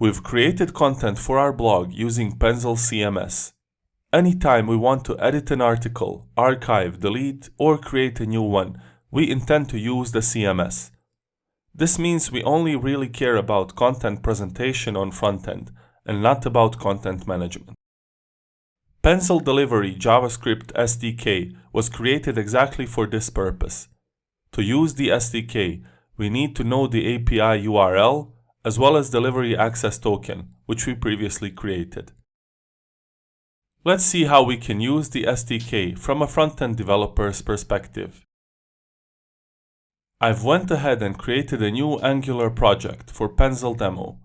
We've created content for our blog using Penzle CMS. Anytime we want to edit an article, archive, delete, or create a new one, we intend to use the CMS. This means we only really care about content presentation on front-end and not about content management. Penzle Delivery JavaScript SDK was created exactly for this purpose. To use the SDK, we need to know the API URL as well as delivery access token, which we previously created. Let's see how we can use the SDK from a front-end developer's perspective. I've went ahead and created a new Angular project for Penzle demo.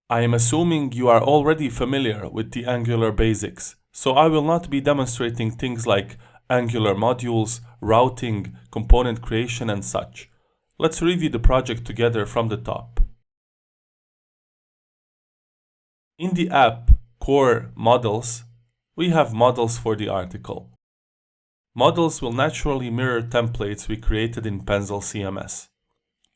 I am assuming you are already familiar with the Angular basics, so I will not be demonstrating things like Angular modules, routing, component creation, and such. Let's review the project together from the top. In the app core models, we have models for the article. Models will naturally mirror templates we created in Penzle CMS.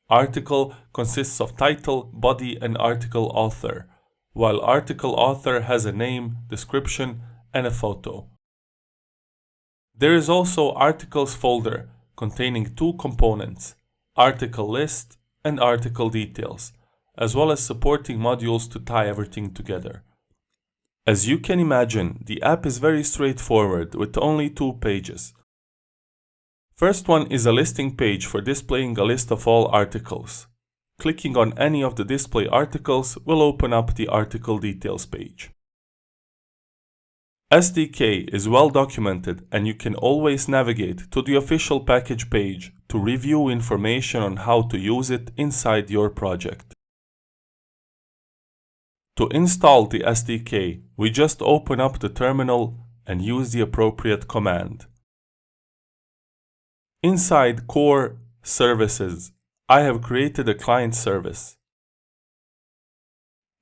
Article consists of title, body, and article author, while article author has a name, description, and a photo. There is also articles folder containing two components, article list and article details, as well as supporting modules to tie everything together. As you can imagine, the app is very straightforward with only 2 pages. First one is a listing page for displaying a list of all articles. Clicking on any of the display articles will open up the article details page. SDK is well documented and you can always navigate to the official package page to review information on how to use it inside your project. To install the SDK, we just open up the terminal and use the appropriate command. Inside Core Services, I have created a client service.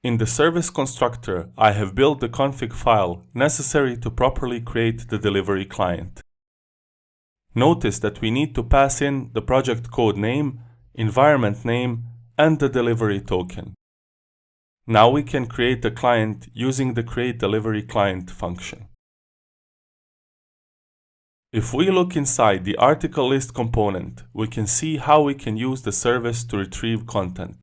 In the service constructor, I have built the config file necessary to properly create the delivery client. Notice that we need to pass in the project code name, environment name, and the delivery token. Now we can create a client using the create delivery client function. If we look inside the article list component, we can see how we can use the service to retrieve content.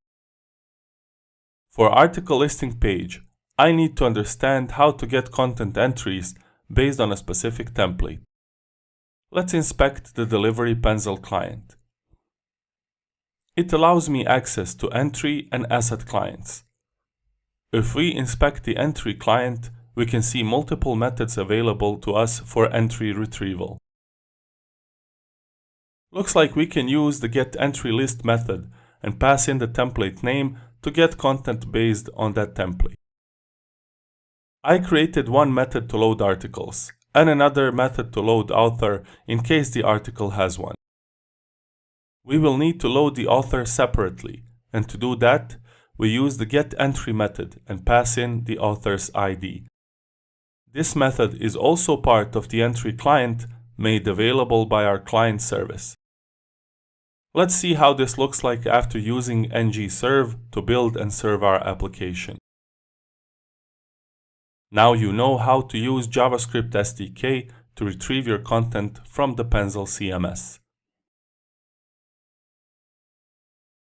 For article listing page, I need to understand how to get content entries based on a specific template. Let's inspect the delivery Penzle client. It allows me access to entry and asset clients. If we inspect the entry client, we can see multiple methods available to us for entry retrieval. Looks like we can use the getEntryList method and pass in the template name to get content based on that template. I created one method to load articles and another method to load author in case the article has one. We will need to load the author separately, and to do that, we use the getEntry method and pass in the author's ID. This method is also part of the entry client made available by our client service. Let's see how this looks like after using ngserve to build and serve our application. Now you know how to use JavaScript SDK to retrieve your content from the Penzle CMS.